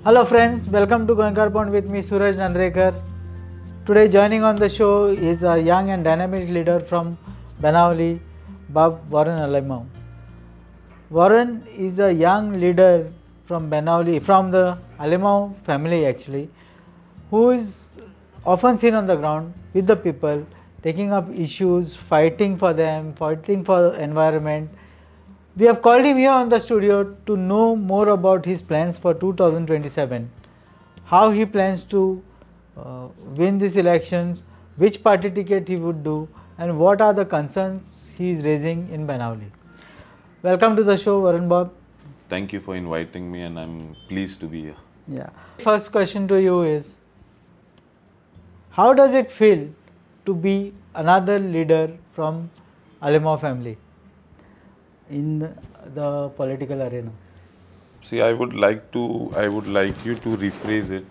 Hello friends, welcome to Goemkarponn with me Suraj Nandrekar. Today joining on the show is a young and dynamic leader from Banavali, Warren Alemao. Warren is a young leader from Banavali, from the Alemao family actually, who is often seen on the ground with the people, taking up issues, fighting for them, fighting for the environment. We have called him here on the studio to know more about his plans for 2027, how he plans to win these elections, which party ticket he would do, and what are the concerns he is raising in Banavali. Welcome to the show, Varun Bob. Thank you for inviting me, and I'm pleased to be here. Yeah. First question to you is, how does it feel to be another leader from Alemao family in the political arena? See, I would like you to rephrase it.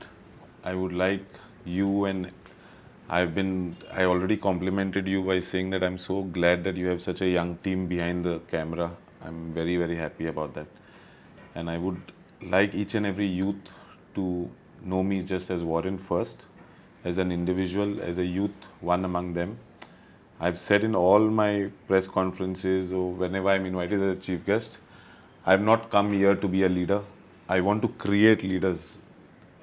I would like you and I already complimented you by saying that I'm so glad that you have such a young team behind the camera. I'm very, very happy about that. And I would like each and every youth to know me just as Warren first, as an individual, as a youth, one among them. I've said in all my press conferences or whenever I'm invited as a chief guest, I've not come here to be a leader. I want to create leaders.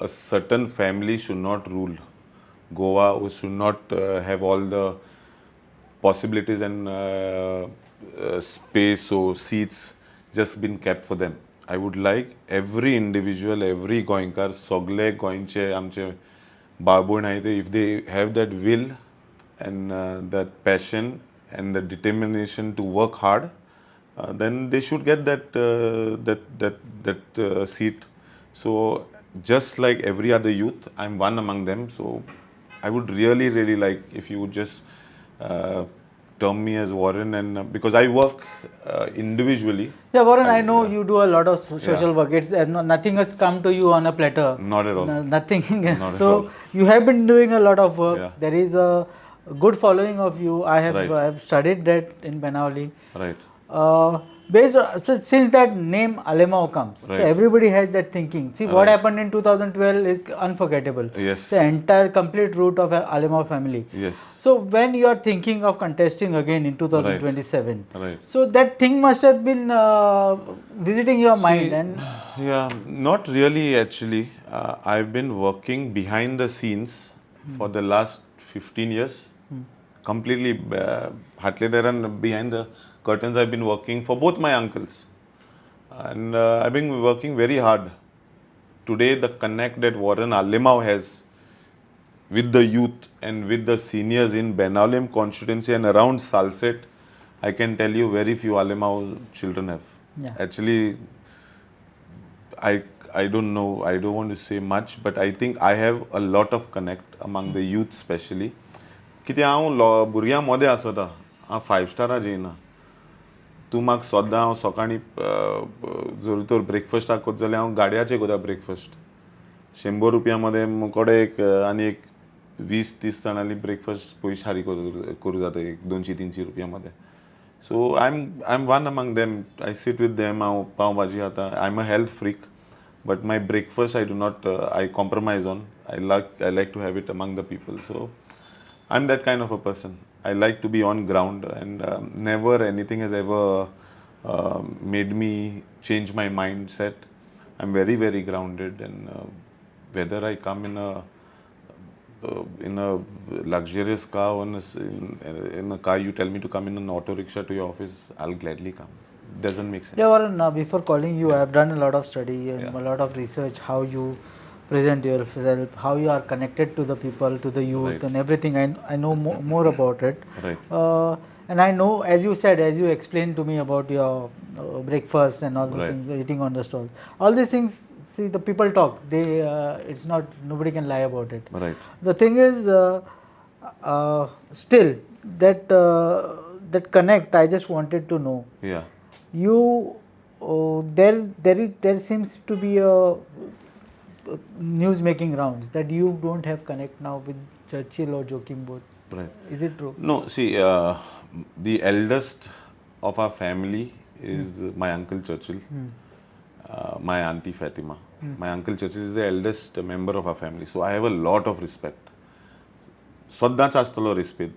A certain family should not rule Goa, or should not have all the possibilities and space or seats just been kept for them. I would like every individual, every Goenkar, Sogle, Goenche, Amche, Babu and Aite, if they have that will and that passion and the determination to work hard, then they should get that seat. So just like every other youth, I'm one among them. So I would really, really like if you would just term me as Warren, and because I work individually. Yeah, Warren, I know you do a lot of social work. It's nothing has come to you on a platter. Not at all. Nothing. Not at So all. you have been doing a lot of work. Yeah. There is a good following of you. I have Right. I have studied that in Banavali. Right. Based on, so since that name Alemao comes, so Right. everybody has that thinking. See, what Right. happened in 2012 is unforgettable. Yes. The entire complete route of Alemao family. Yes. So when you are thinking of contesting again in 2027, Right. so that thing must have been visiting your mind, and Yeah, not really actually. I've been working behind the scenes for the last 15 years. Completely behind the curtains, I've been working for both my uncles. And I've been working very hard. Today, the connect that Warren Alemao has with the youth and with the seniors in Benalim constituency and around Salset, I can tell you very few Alemao children have. Yeah. Actually, I don't know, I don't want to say much, but I think I have a lot of connect among the youth especially. कित्याक हांव भुरग्यां मोदें आसता, हांव 5 स्टारां जेयना. तूं म्हाका सोद्दां हांव सकाळीं जर तर ब्रेकफास्टाक कोत जाल्यार हांव गाडयाचेर कोता ब्रेकफास्ट. 100 रुपयामध्ये मुकोडे एक आनी एक 20-30 जाणांनी ब्रेकफास्ट पयशे हारी करूं जाता एक 200-300 रुपयामध्ये. So I am one among them. I sit with them. हांव पाव भाजी खाता. I am a health freak, but my breakfast I do not I compromise on. I like to have it among the people. So I'm that kind of a person. I like to be on ground, and never anything has ever made me change my mindset. I'm very, very grounded, and whether I come in a luxurious car or in a car you tell me to come in an auto rickshaw to your office, I'll gladly come. Doesn't make sense. yeah, Warren, before calling you, I have done a lot of study and a lot of research. How you present yourself, how you are connected to the people, to the youth, Right. and everything. I know more about it. Right. And I know, as you said, as you explained to me about your breakfast and all those Right. things, eating on the stalls, all these things. See, the people talk. They, it's not, nobody can lie about it. Right. The thing is, still that connect. I just wanted to know. Yeah. You, there seems to be a news making rounds that you don't have connect now with Churchill or Joachim both. Right. Is it true? No, see, the eldest of our family is my uncle Churchill, my auntie Fatima. My uncle Churches is the eldest member of our family. So I have a lot of respect. सदांच आसतलो respect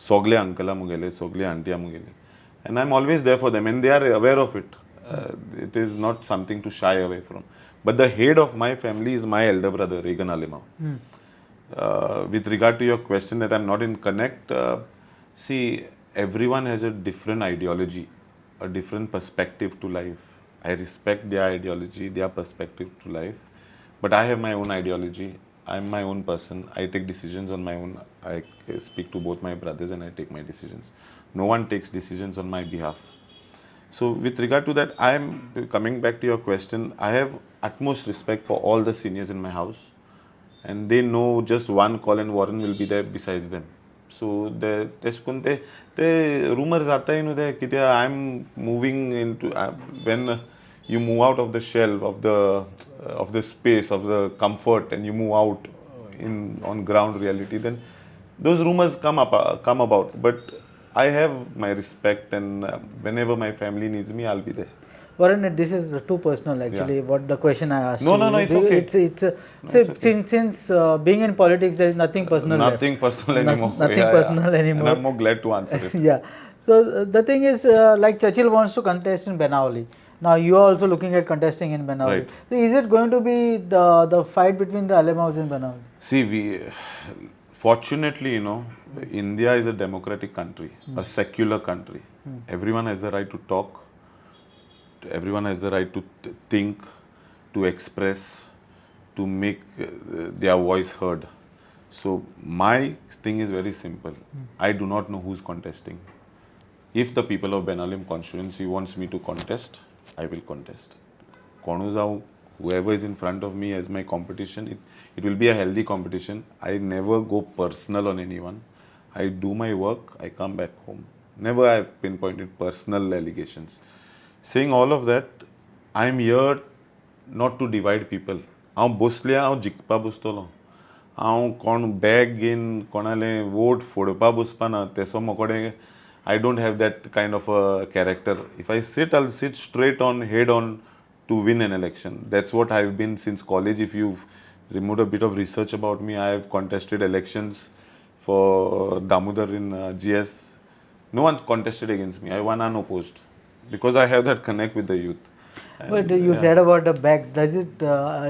सगळे अंकला मुगेले सगळे आंटिया मुगेले and I'm always there for them and they are aware of it. It is not something to shy away from. But the head of my family is my elder brother, Alemao. With regard to your question that I'm not in connect, see, everyone has a different ideology, a different perspective to life. I respect their ideology, their perspective to life, but I have my own ideology. I'm my own person. I take decisions on my own. I speak to both my brothers and I take my decisions. No one takes decisions on my behalf. So with regard to that, I am coming back to your question. I have utmost respect for all the seniors in my house, and they know just one call and Warren will be there besides them. So the rumors are that I'm moving into when you move out of the shell of the space of the comfort and you move out in on ground reality, then those rumors come about. But I have my respect, and whenever my family needs me, I'll be there. Varun, this is too personal actually. What the question I asked you. No, it's okay. Since being in politics, there is nothing personal. Nothing personal anymore. Nothing personal anymore. And I'm more glad to answer it. Yeah. So the thing is, like Churchill wants to contest in Benawali. Now you are also looking at contesting in Benawali. Right. So is it going to be the fight between the Alemaos in Benawali? See, fortunately, India is a democratic country, a secular country. Everyone has the right to talk. Everyone has the right to think, to express, to make their voice heard. So my thing is very simple. I do not know who's contesting. If the people of Benalim constituency wants me to contest, I will contest. Whoever is in front of me as my competition, it will be a healthy competition. I never go personal on anyone. I do my work, I come back home. Never I have pinpointed personal allegations. Saying all of that, I am here not to divide people. हांव बसल्या हांव जिखपा बसतलो. हांव कोण bag घेवन कोणाले vote फोडपा Baspa ना तेसो मोकोडे I don't have that kind of a character. If I sit, I'll sit straight on, head on to win an election. That's what I've been since college. If you've removed a bit of research about me, I have contested elections for Damodar in GS. No one contested against me. I won unopposed because I have that connect with the youth. But you said about the bags. Does it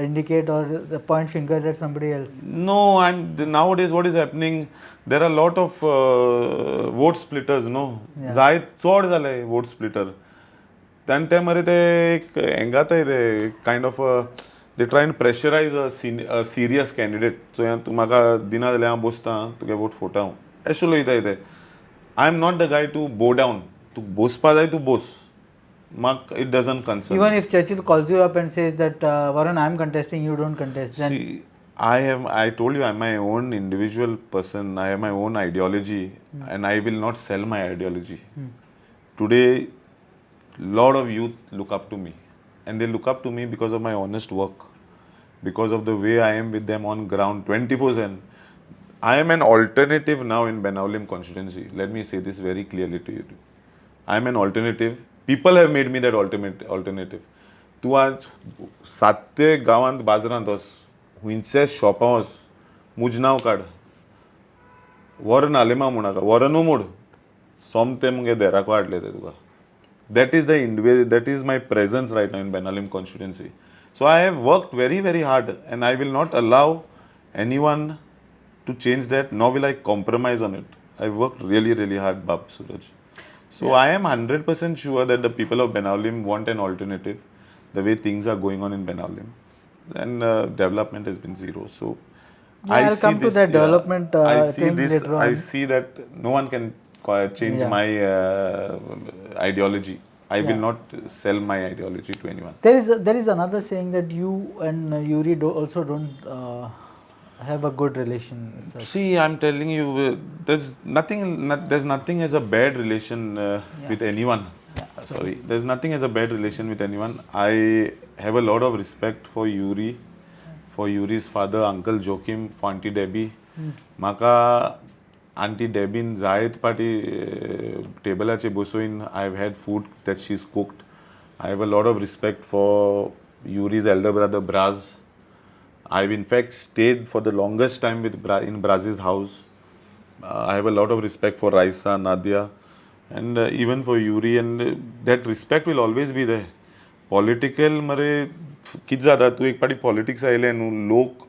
indicate or the point finger at somebody else? No, nowadays what is happening? There are a lot of vote splitters. No, जायत चोड जाले vote splitter. Then ते मरे ते एक हेंगाताय ते kind of they try and pressurize a serious candidate. So तू म्हाका दिना जाल्यार हांव बसता तुगे vote फोटा हांव. अशें उलयताय ते. I am not the guy to bow down. तू बसपा जाय तू बस. It doesn't concern. Even if Churchill calls you up and says that Varun, I'm contesting, you don't contest. Then see, I told you I'm my own individual person. I have my own ideology, and I will not sell my ideology. Today, lot of youth look up to me, and they look up to me because of my honest work, because of the way I am with them on ground 24/7. I am an alternative now in Benaulim constituency. Let me say this very clearly to you. I am an alternative. People have made me that alternative. तूं आज 7 गांवांत बाजारांत वच हुंयचे शॉपां वच मुजें नांव काड Warren Alemao म्हणाका वॉरनू mode सोमते मुगे देराको हाडले ते तुका that is my presence right now in Benalim constituency. So I have worked very, very hard, and I will not allow anyone to change that, nor will I compromise on it. I worked really, really hard, Bab Suraj. So I am 100% sure that the people of Benalim want an alternative, the way things are going on in Benalim. And development has been zero. So I'll come to that development thing later on. I see that no one can change my ideology. I will not sell my ideology to anyone. There is another saying that you and Yuri also don't have a good relation. See, I'm telling you, there's nothing as a bad relation with anyone. Sorry, there's nothing as a bad relation with anyone. I have a lot of respect for Yuri, for Yuri's father, Uncle Joachim, for Auntie Debbie. Maka Auntie Debbie in Zayed party table ache bosoin. I've had food that she's cooked. I have a lot of respect for Yuri's elder brother Braz. I've in fact stayed for the longest time with in Braz's house. I have a lot of respect for Raisa, Nadia, and even for Yuri, and that respect will always be there. Political मरे किती जाता तू एक पाटी politics आयले न्हू लोक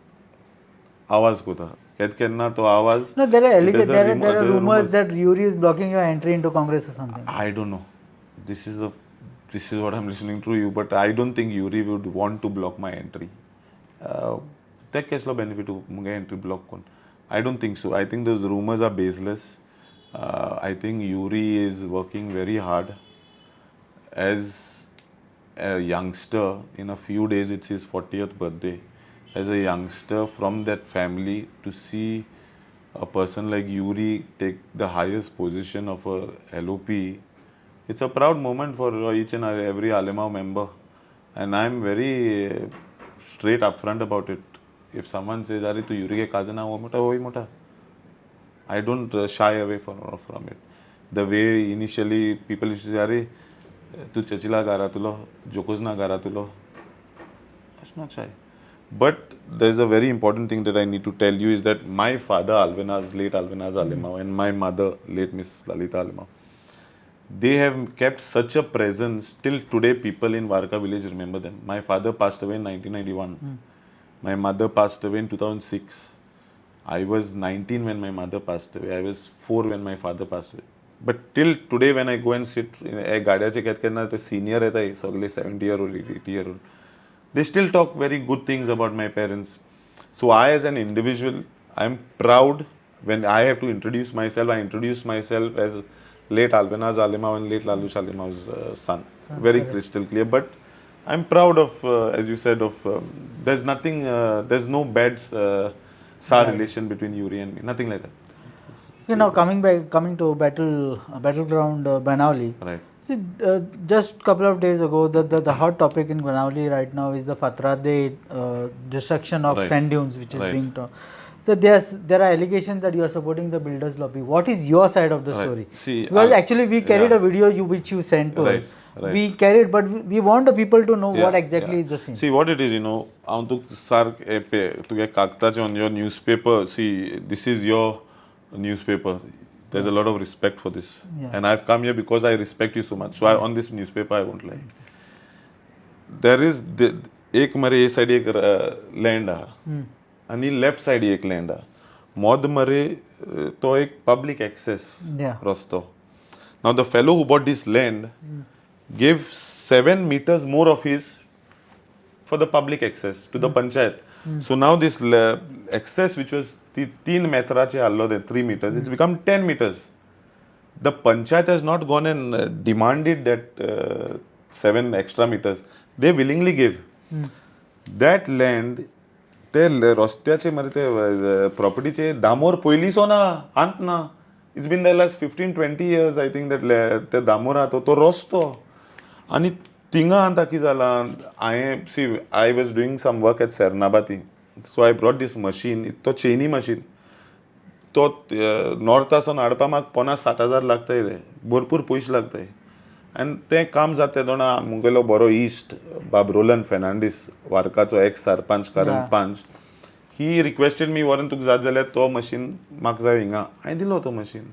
आवाज कोता केन्ना तो आवाज No, there are it has there are the rumors that Yuri is blocking your entry into Congress or something. I don't know. This is what I'm listening to you, but I don't think Yuri would want to block my entry. That case benefit to munge entry block kon. I don't think so. I think those rumors are baseless. I think Yuri is working very hard. As a youngster, in a few days it's his 40th birthday. As a youngster from that family, to see a person like Yuri take the highest position of a LOP, it's a proud moment for each and every Alemao member. And I'm very straight upfront about it. If someone says, "Are tu Yuri ke cousin wo mota," I don't shy away from it. The way initially people used to say, "Are tu chachila gara tulo, jokozna gara tulo," that's not shy. But there's a very important thing that I need to tell you is that my father, late Alvinaz Alemao, and my mother, late Miss Lalita Alemao, they have kept such a presence till today. People in Varka village remember them. My father passed away in 1991. My mother passed away in 2006. I was 19 when my mother passed away. I was 4 when my father passed away. But till today, when I go and sit in a गाड्याचे कहत करना ते senior रहता है सगळे 70-year-old, 80-year-old, they still talk very good things about my parents. So I, as an individual, I'm proud when I have to introduce myself. I introduce myself as late Alvinaz Alemao and late Lalush Alemao's son. Very crystal clear. But I'm proud of, as you said, of there's nothing, there's no bad sour relation between Yuri and me. Nothing like that. You know, coming to battleground Banauli. Right. See, just couple of days ago, the hot topic in Banauli right now is the Fatrade destruction of sand dunes, which is being talked. So there are allegations that you are supporting the builders lobby. What is your side of the story? See, because actually we carried a video which you sent to us. We carried, but we want the people to know what exactly is the scene. See, what it is, you know, to get kakta on your newspaper. See, this is your newspaper. There's a lot of respect for this. And I've come here because I respect you so much. So on this newspaper, I won't lie. There is एक मरे ये side एक land हा आणि left side एक land हा मोद मरे तो एक पब्लिक एक्सेस रस्तो. Now the fellow who bought this land gave 7 meters more of his for the public access to the panchayat. So now this access which was 3 metrache allo de 3 meters, it's become 10 meters. The panchayat has not gone and demanded that 7 extra meters. They willingly gave. That land, ते रस्त्याचे मरे ते प्रॉपर्टीचे दामोर पयलींचो ना अंत ना. It's been the last 15-20 years I think that ते दामोर हा तो रस्तो आणि थिंगा आता की जाला. I was doing some work at Sernabati, so I brought this machine. तो चेनी मशीन तो नॉर्थ आसून हाडपा म्हाका 50,000-60,000 लागताय रे. भरपूर पयशे लागताय. आनी तें काम जाता दोना मुगेलो बरो इश्ट बाब रोलन फेर्नांडीस वार्काचो एक्स सरपंच करण पंच. ही रिक्वेस्टेड मी वरून तुका जाय जाल्यार तो मशीन म्हाका जाय हिंगा. हांवें दिलो तो मशीन.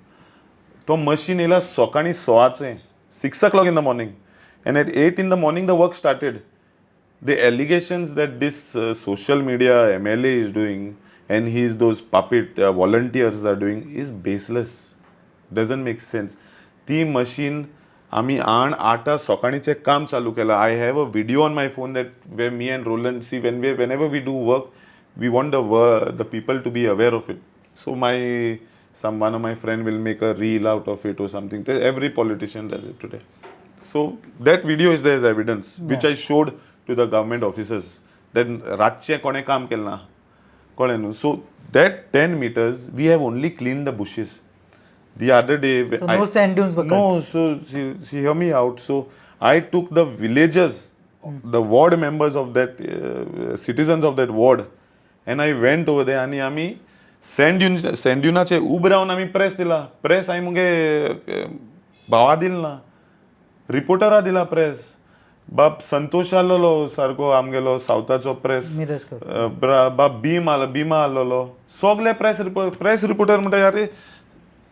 तो मशीन येयला सकाळी 6:00 6 o'clock in the morning, and at 8 in the morning the work started. The allegations that this social media MLA is doing and those puppet volunteers are doing is baseless. Doesn't make sense. ती machine आम्ही 8 सकाळीचे काम चालू केलं. I have a video on my phone that where me and Roland see whenever we do work, we want the people to be aware of it. So one of my friend will make a reel out of it or something. Every politician does it today. So that video is there as evidence, which I showed to the government officers. Then रातचे कोणे काम केलं ना कोणे न्हू. So that 10 meters we have only cleaned the bushes. The other day, so no sand dunes were cut. No, so see, hear me out. So I took the villagers, the ward members of that, citizens of that ward, and I went over there. आणि आम्ही sand duneचे उब राहून आम्ही press दिला. Press आई मुगे भावा दिल ना, रिपोर्टरा दिला प्रेस. बाप संतोष आलोलो सारको आमगेलो सावथाचो प्रेस मिरज कर बाप भीमा आलोलो सगळे प्रेस रिपोर्टर म्हणटा अरे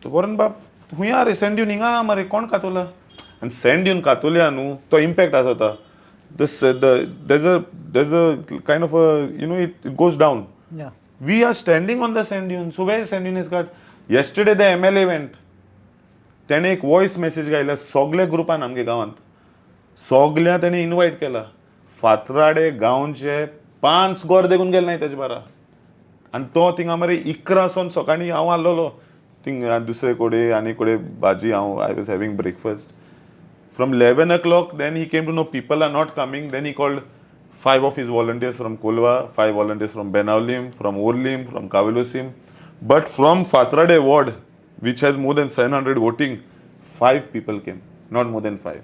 वरण बाप हुंय रे सेंड दिवन हिंगा मरे कोण कातोला आनी सेंड दिवन कातोल्या न्हू तो इम्पॅक्ट आसता there's a kind of a it goes down. या We are standing on the sand dune. So where is sand dune is cut? Yesterday the MLA went. त्याने एक वॉइस मेसेज घायला सगळ्या ग्रुपान आमगे गावांत सगळ्या त्याने इन्वाइट केला फातराडे गांवचे 5 गोर देखून गेले नाही त्याच्या बारा आणि तो थिंगा मरे 11 सकाळी हांव आलोलो थिंग दुसरे कोडे आनी कोडे भाजी हांव I was having breakfast from 11 o'clock then he came to know people are not coming then he called 5 of his volunteers from Kolwa 5 volunteers from Benaulim from Orlim from Kavelosim but from Fatrade ward which has more than 700 voting 5 people came not more than 5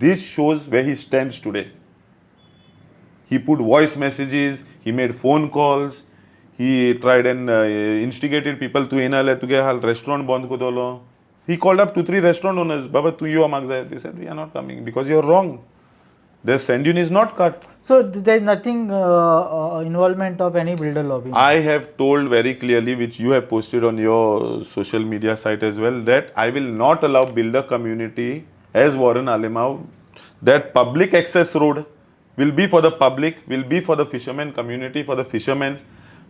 this shows where he stands today he put voice messages he made phone calls he tried and instigated people to inale to get hal restaurant bond kodolo he called up 2-3 restaurant owners baba tu you amag jai they said we are not coming because you're wrong their sand dune is not cut. So there is nothing involvement of any builder lobby. I have told very clearly, which you have posted on your social media site as well, that I will not allow builder community as Warren Alemao. That public access road will be for the public, will be for the fishermen community, for the fishermen,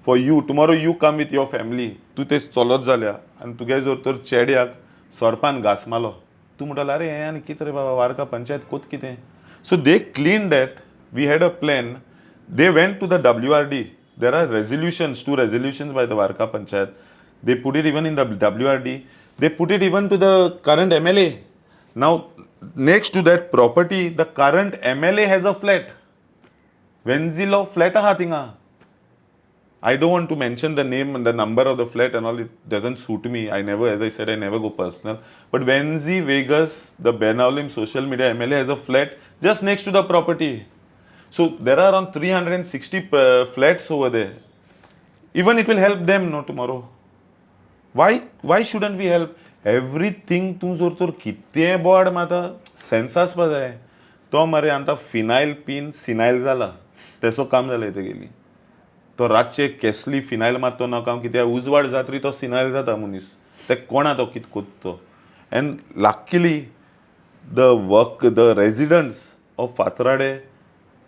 for you. Tomorrow you come with your family. तू ते चलत जाल्या आणि तुगे जर तर चेड्याक सोरपान घास मालो तू म्हणटलो अरे हें आनी कितें रे बाबा वार्का पंचायत कोत कितें so they clean that we had a plan they went to the WRD there are resolutions 2 resolutions by the Warka Panchayat they put it even in the WRD they put it even to the current MLA now next to that property the current MLA has a flat Wenzilo flat aha tinga I don't want to mention the name and the number of the flat and all. It doesn't suit me. I never, as I said, I never go personal. But Wenzi Vegas, the Benaulim social media MLA, has a flat just next to the property. So there are around 360 flats over there. Even it will help them, no, tomorrow. Why shouldn't we help? Everything तू जोर तोर कितने board माता सेन्सास पाजाय तो मरे आंता phenyl pin senile जाला तेसो काम जालें ते गेली तो रातचे केसली फिनाइल मारतो नाका कित्याक उजवाड जातरी तो सिनाइल जाता मनीस ते कोणा तो कित कोत्तो and luckily the residents of Fatrade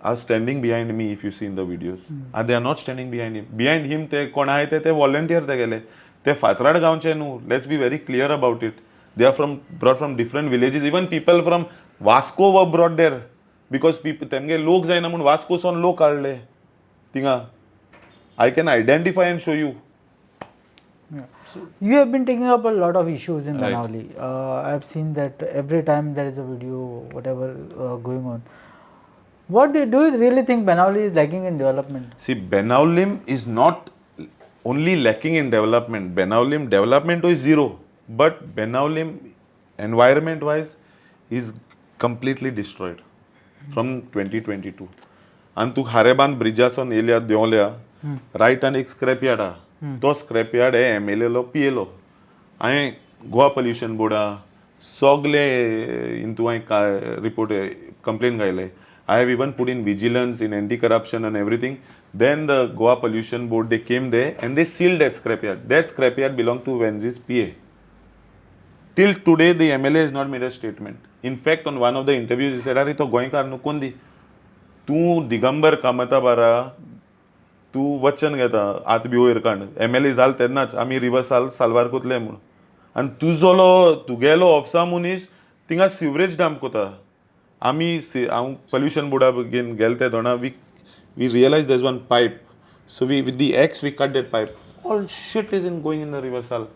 are standing behind me if you see in the videos and they are not standing behind him ते कोण आहे ते volunteer ते गेले ते फातराड गांवचे न्हू let's be very clear about it they are brought from different villages even people from Vasco were brought there because people तेमगे लोक जायना म्हणून वास्को सोन लोक काडले थिंगा I can identify and show you. Yeah. You have been taking up a lot of issues in Right. Benauli. I have seen that every time there is a video, whatever going on. What do you really think Benauli is lacking in development? See, Benaulim is not only lacking in development. Benaulim development is zero. But Benaulim, environment-wise, is completely destroyed from 2022. And to Hareban Bridges on Elia Deolia, right and एक scrapyard तो scrapyard है MLA लो PA लो आये Goa pollution board सगले into आई report complaint गायले I have even put in vigilance in anti-corruption and everything then the Goa pollution board they came there and they sealed that scrapyard belonged to Wenzi's PA till today the MLA has not made a statement in fact on one of the interviews he said अरे तो गोयकार नु कोण दी तू दिगंबर कामता बारा तू वचन घेता आत बी वयर कांड MLA जाल तेन्नाच आमी रिवर्साल सालवार कोतले म्हूण आनी तुजोलो तुगेलो ऑफिसा मनीस थिंगा सिवरेज डॅम कोता आमी हांव पोल्युशन बोर्डा घेवन गेले ते दोना we realise there is one pipe so we with the X we cut that pipe all shit is in going in the river Sal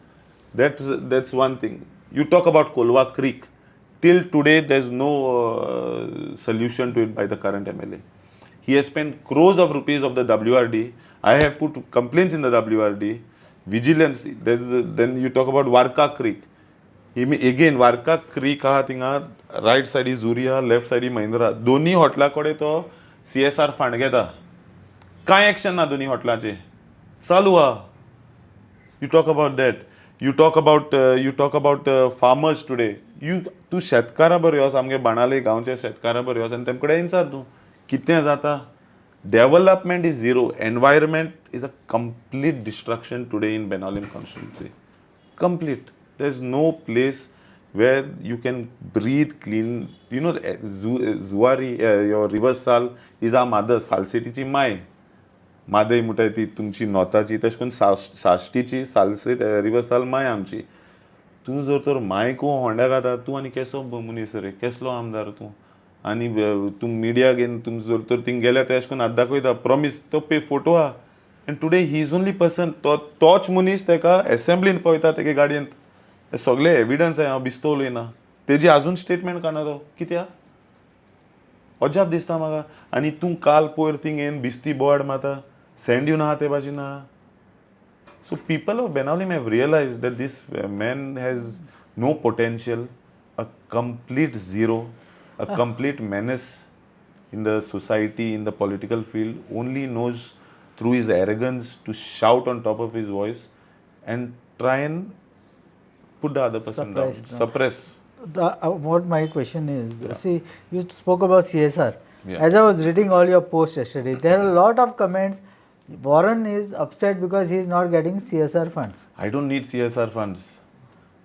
that's one thing you talk about Kolwa Creek till today there's no solution to it by the current MLA he has spent crores of rupees of the WRD I have put complaints in the WRD vigilance then you talk about Warka Creek again Warka Creek aha tinga right side is Zuria left side is Mahindra दोन्ही हॉटला कडे तो CSR fund घेता काय action ना दोन्ही हॉटलाचे चालू हा you talk about that you talk about farmers today तूं शेतकारां बरें वच आमगे बाणाले गांवचे शेतकारां बरें वच आनी तेम कडेन विचार तूं कितें जाता. Development is zero. Environment is a complete destruction today in Benaulim constituency. Complete. There's no place where you can breathe clean. You know, Zuari, your river Sal is our mother. Salsetiची माय. मादय म्हणटाय ती तुमची नोताची तशें करून साश्टीची सालसेट रिवर साल माय आमची. तूं जर तर मायको होंड्या घाता तूं आनी केसो मनीस रे, केसलो आमदार तूं. आनी तूं मिडिया घेवन तुम जर तर थिंग गेल्या ते अशें करून आतां दाखयता प्रॉमीस तो पे फोटो आहा. And today he is only person तोच मनीस तेका एसेंब्लीन पळयता तेगे गाडयेंत. हे सगळे एविडन्स आहे हांव बिस्तो उलयना. तेजी आजून स्टेटमेंट काना तो कित्या अजाप दिसता म्हाका. आनी तूं काल पयर थिंग येवन बिस्ती बोवाड माता सँड दिवन आहा ते भाशेन आहा. So people of Benalim have realized that this man has no potential, a complete zero, a complete menace in the society, in the political field, only knows through his arrogance to shout on top of his voice and try and put the other person down, suppress. What my question is, see, you spoke about CSR. Yeah. As I was reading all your posts yesterday, there are a lot of comments. Warren is upset because he is not getting CSR funds. I don't need CSR funds.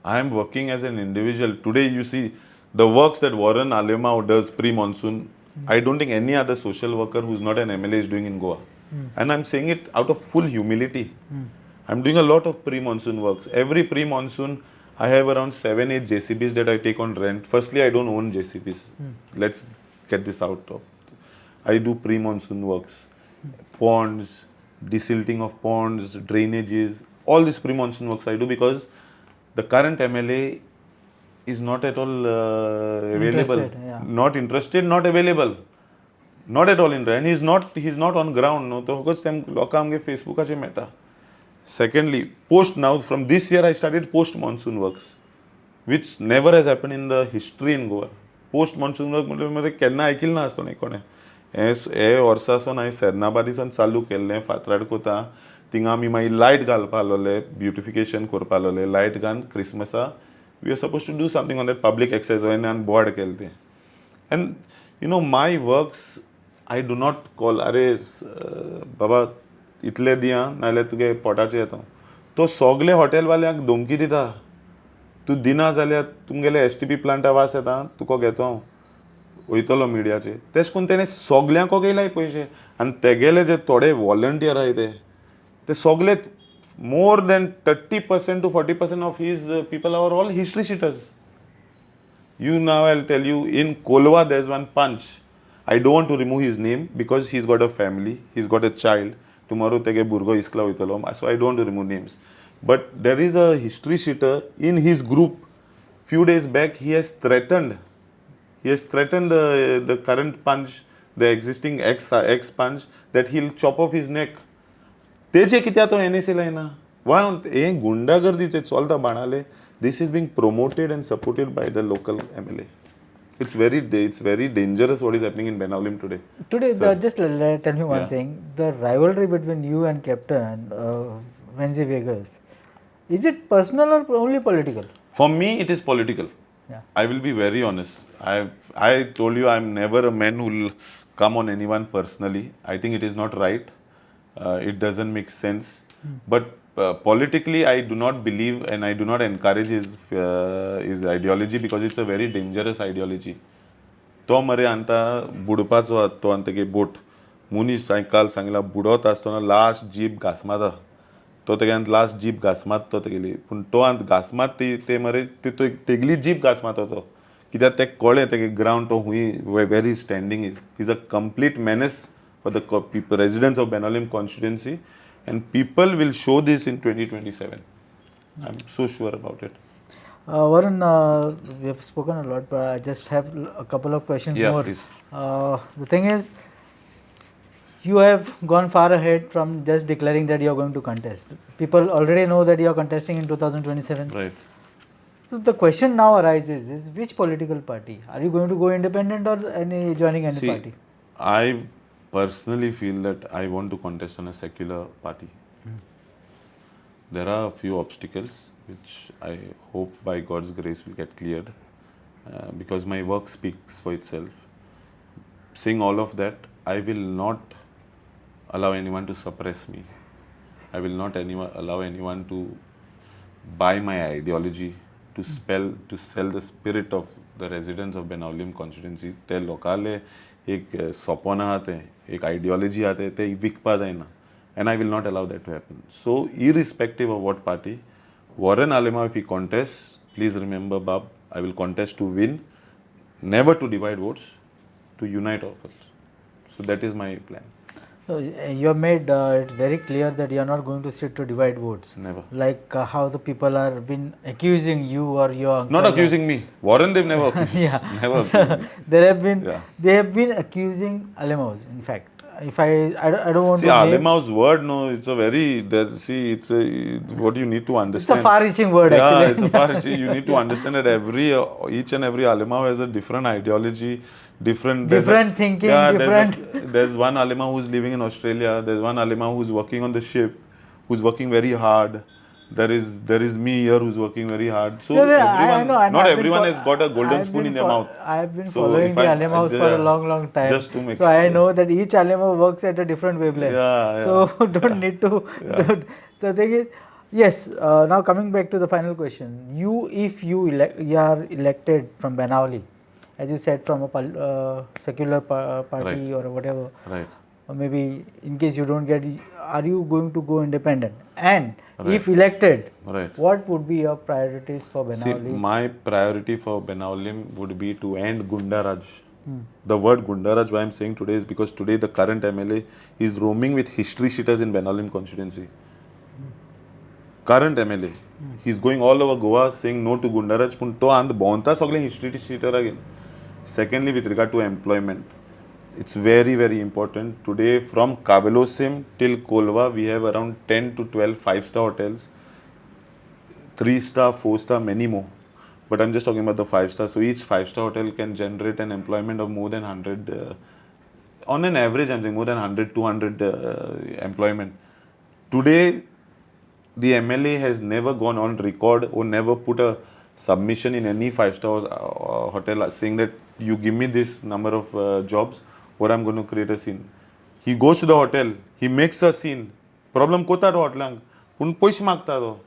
I am working as an individual. Today, you see the works that Warren Alemao does pre-monsoon. I don't think any other social worker who's not an MLA is doing in Goa. And I'm saying it out of full humility. I'm doing a lot of pre-monsoon works. Every pre-monsoon, I have around 7-8 JCBs that I take on rent. Firstly, I don't own JCBs. Let's get this out of. I do pre-monsoon works. Ponds, desilting of ponds, drainages, all these pre-monsoon works I do because the current MLA is not at all available. Not interested, not available. Not at all interested. And he's not on ground. No, so because them loka amge Facebook ache meta. Secondly, now from this year I started post-monsoon works, which never has happened in the history in Goa. Post-monsoon work मध्ये केन्ना ऐकिल्लो ना आसतो न्ही कोणे. हे वर्सासून हांवें सेर्नाबादीसान चालू केल्लें फातराड कोता. थिंगा आमी मागीर लायट घालपा आसलोले, ब्युटिफिकेशन करपा आसलोले. लायट घालन क्रिसमसा we are suppose to do something on that public access आनी बोर्ड केलें तें. And you know my works I do not call अरे बाबा इतले दिया नाजाल्यार तुगे पोटाचें येता. तो सगळे हॉटेलवाल्यांक धमकी दिता. तूं दिना जाल्यार तुमगेले STP प्लांटा वास येता तुका घेतो हांव. वयतलो मिडियाचेर तेश करून तेणें सगल्यांक गेलाय पयशे. आनी तेगेले जे थोडे वॉलंटियर आहाय ते सगळे more than 30% to 40% of his people are all history sheeters. You now I'll tell you in Kolwa there's one Punch. I don't want to remove his name because he's got a family, he's got a child. Tomorrow tege burgo iskla hoitalo, so I don't want to remove names. But there is a history sheeter in his group. Few days back he has threatened the current Punch, the existing ex Punch, that he'll chop off his neck. तेजे कित्या तो NSA लायना. Why हे गुंडागर्दी ते चलता बाणाले. This is being promoted and supported by the local MLA. It's very dangerous what is happening in Benalim today. Just tell me one thing. The rivalry between you and Captain Wenzi Vegas, is it personal or only political? For me, it is political. Yeah. I will be very honest. I told you I'm never a man who will come on anyone personally. I think it is not right. It doesn't make sense. But politically, I do not believe and I do not encourage his ideology because it's a very dangerous ideology. तो मरे आंता बुडपाचो तो आंतगे boat मुनीस काल सांगला बुडोत आसतना last jeep घास माता तो तेगे लास्ट जीप घास मात तो तेगेली पूण तो आंत घास मात ते मरे तेगली जीप घास माता तो कित्याक ते कळ्ळें तेगे ग्रावंड तो हुंय where is standing is a complete menace for the residents of Benalim constituency, and people will show this in 2027. I'm so sure about it. Varun, we have spoken a lot, but I just have a couple of questions more. Please. The thing is, you have gone far ahead from just declaring that you are going to contest. People already know that you are contesting in 2027. Right. So the question now arises is which political party? Are you going to go independent or joining any party? I personally feel that I want to contest on a secular party. There are a few obstacles which I hope by God's grace will get cleared. because my work speaks for itself. Saying all of that, I will not allow anyone to suppress me. I will not allow anyone to buy my ideology, to sell the spirit of the residents of Benaulim constituency. ते लोकाले एक सपन आते, एक ideology आते, ते विकपा जायना. And I will not allow that to happen. So, irrespective of what party, Warren Alemao, if he contests, please remember, Bab, I will contest to win, never to divide votes, to unite all of us. So, that is my plan. So you have made it very clear that you are not going to sit to divide votes. Never. Like how the people are been accusing you or your uncle. Not accusing me. Warren, they've never accused. Yeah. Never accused me. They have been accusing Alemaos. In fact, if I don't want See, to name. Alemao's word, no, it's a very, it's what you need to understand. It's a far-reaching word, yeah, actually. It's a far-reaching. You need to understand that each and every Alemao has a different ideology, different thinking, There's one Alemao who's living in Australia. There's one Alemao who's working on the ship, who's working very hard. There is me here who's working very hard. So not everyone has got a golden spoon in their mouth. I have been following the Alemaos for a long time. Just to make so I know that each Alemao works at a different wavelength. So don't need to. The thing is, yes. Now coming back to the final question, if you are elected from Banauli, as you said, from a secular party or whatever. Right. Or maybe in case you don't get, are you going to go independent? And if elected, what would be your priorities for Benaulim? See, my priority for Benaulim would be to end Gundaraj. The word Gundaraj, why I'm saying today is because today the current MLA is roaming with history sheeters in Benaulim constituency. Current MLA. He's going all over Goa saying no to Gundaraj. Punto and bonta sogle history sheeter again. Secondly, with regard to employment. It's very, very important. Today, from Kavelosim till Kolva, we have around 10 to 12 5-star hotels, 3-star, 4-star, many more. But I'm just talking about the 5-star. So each 5-star hotel can generate an employment of more than 100, on an average, I'm saying more than 100, 200 employment. Today, the MLA has never gone on record or never put a submission in any 5-star hotel saying that you give me this number of jobs, or I'm going to create a scene. He goes to the hotel, he makes a scene. Problem kota do hotlang, pun poish magta do.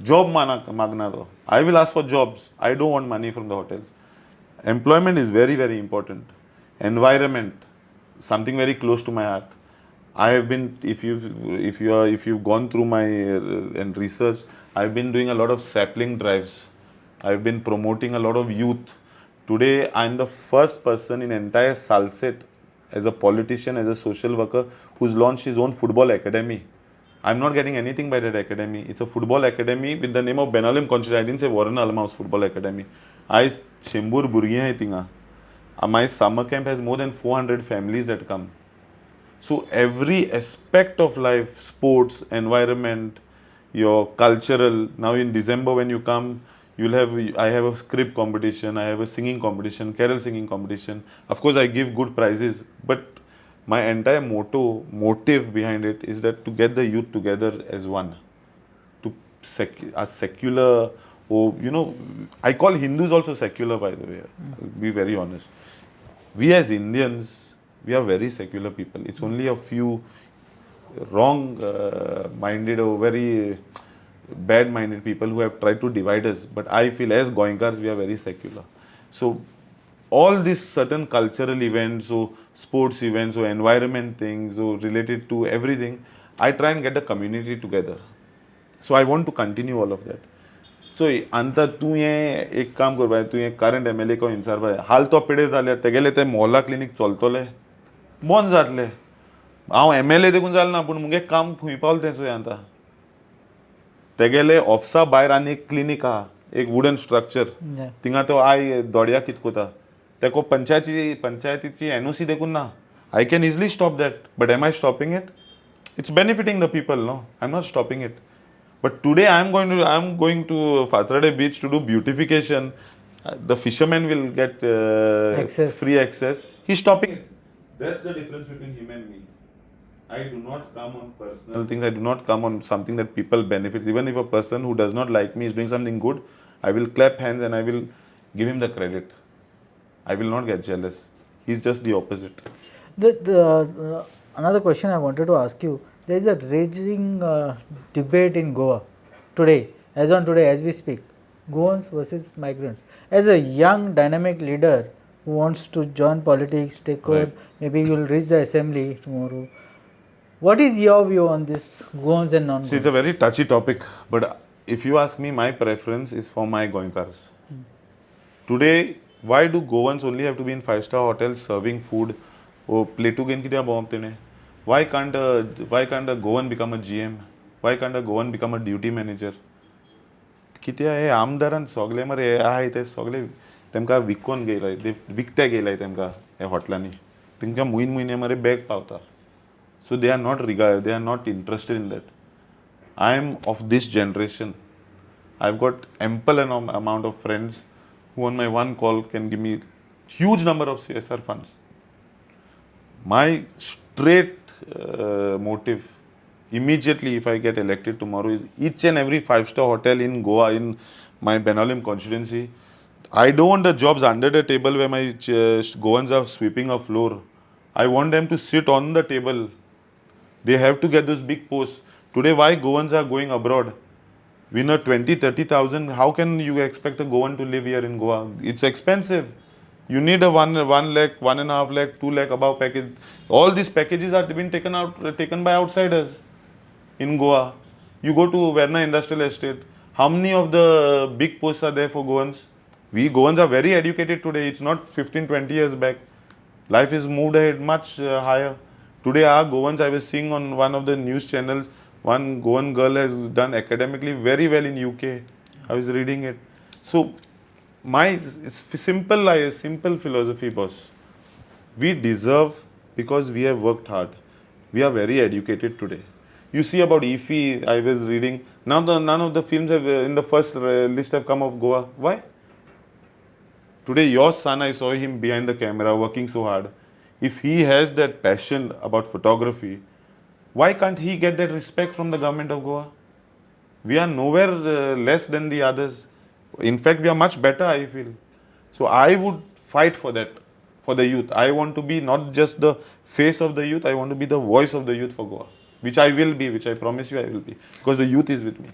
Job magna do. I will ask for jobs. I don't want money from the hotels. Employment is very, very important. Environment, something very close to my heart. I have been, if you've gone through my and research, I've been doing a lot of sapling drives. I've been promoting a lot of youth. Today, I'm the first person in entire Salset, as a politician, as a social worker, who's launched his own football academy. I'm not getting anything by that academy. It's a football academy with the name of Benaulim Constituency. I didn't say Warren Alemao's football academy. I Shimbur Burgiya hai tinga. My summer camp has more than 400 families that come. So every aspect of life, sports, environment, your cultural. Now in December when you come, I have a script competition, I have a singing competition, carol singing competition. Of course, I give good prizes, but my entire motive behind it is that to get the youth together as one. To a secular, or I call Hindus also secular, by the way. I'll be very honest. We as Indians, we are very secular people. It's only a few wrong-minded or very bad-minded people who have tried to divide us. But I feel as Goenkars, we are very secular. So all these certain cultural events or sports events or environment things or related to everything, I try and get the community together. So I want to continue all of that. So anta tu ye ek काम कर भाई, तू ये current MLA को इंसार भाई हाल तो पिढे झाले तेगेले ते मोहल्ला क्लिनिक चलतले बंद जातले हांव MLA देखून जाल ना पण मुगे काम खुई पावल तेचो आता तेगेले ऑफिसा भायर आनी एक क्लिनिक आहा एक वुडन स्ट्रक्चर थिंगा तो आय दोडया कितकोता तेको पंचायतीची NOC देखून ना I can easily stop that, but am I stopping it? It's benefiting the people, no? I'm not stopping it. But today I'm going to Fatrade beach to do beautification. The fishermen will get free access. He's stopping it. That's the difference between him and me. I do not come on personal things. I do not come on something that people benefit. Even if a person who does not like me is doing something good, I will clap hands and I will give him the credit. I will not get jealous. He's just the opposite. Another question I wanted to ask you, there is a raging debate in Goa today, as we speak, Goans versus migrants. As a young dynamic leader who wants to join politics, take over, Right. maybe you will reach the assembly tomorrow. What is your view on this, Goans and non-Goans? See, it's a very touchy topic, but if you ask me, my preference is for my Goenkars. Today, why do Goans only have to be in 5-star hotels serving food? Oh, Plato gain कित्या बोलते ने? Why can't a Goan become a GM? Why can't a Goan become a duty manager? कित्या हे आमदारान सगळे मरे आहे ते सगळे तेमका विकून गेलाय, ते विकते गेलाय तेमका हे हॉटेलांनी. तेमका म्हयने मरे बॅग पावता. So they are not regarded, they are not interested in that. I am of this generation. I've got ample amount of friends who on my one call can give me huge number of CSR funds. My straight motive immediately if I get elected tomorrow is each and every 5-star hotel in Goa, in my Benalim constituency. I don't want the jobs under the table where my Goans are sweeping a floor. I want them to sit on the table. They have to get those big posts. Today, why Goans are going abroad? Win a 20-30,000. How can you expect a Goan to live here in Goa? It's expensive. You need a 1 lakh, 1.5 lakh, 2 lakh above package. All these packages are being taken by outsiders in Goa. You go to Verna Industrial Estate. How many of the big posts are there for Goans? We Goans are very educated today. It's not 15-20 years back. Life is moved ahead much higher. Today, our Goans, I was seeing on one of the news channels, one Goan girl has done academically very well in UK. I was reading it. So, my simple philosophy, boss. We deserve because we have worked hard. We are very educated today. You see about IFI, I was reading. Now, none of the films have, in the first list have come of Goa. Why? Today, your son, I saw him behind the camera working so hard. If he has that passion about photography, why can't he get that respect from the government of Goa? We are nowhere less than the others. In fact, we are much better, I feel. So I would fight for that, for the youth. I want to be not just the face of the youth, I want to be the voice of the youth for Goa, which I will be, which I promise you I will be, because the youth is with me.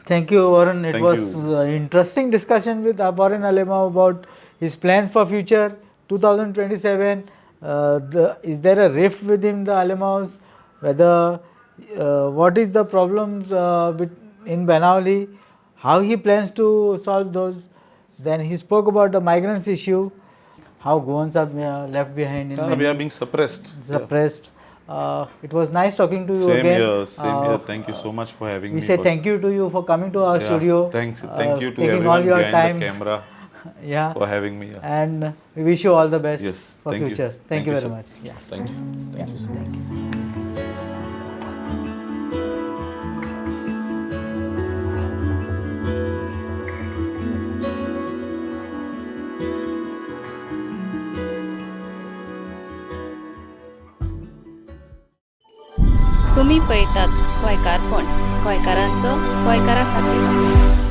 Thank you, Warren. It Thank was an interesting discussion with Warren Alemao about his plans for future 2027. Is there a rift within the Alemaos? Whether what is the problems in Benauli? How he plans to solve those? Then he spoke about the migrants issue, how Goans are left behind in We are being suppressed. suppressed. It was nice talking to you Same again. here, same here. Thank you so much for having me. We say thank you to you for coming to our studio. Thank you to taking everyone all your behind time. the camera Yeah. for having me. And we wish you all the best Yes, for thank you. future. Thank you very sir. much. Yeah. Thank you. Thank you, sir. Thank you. तुम्ही पळयतात गोंयकारपण गोंयकारांचो गोंयकारा खातीर.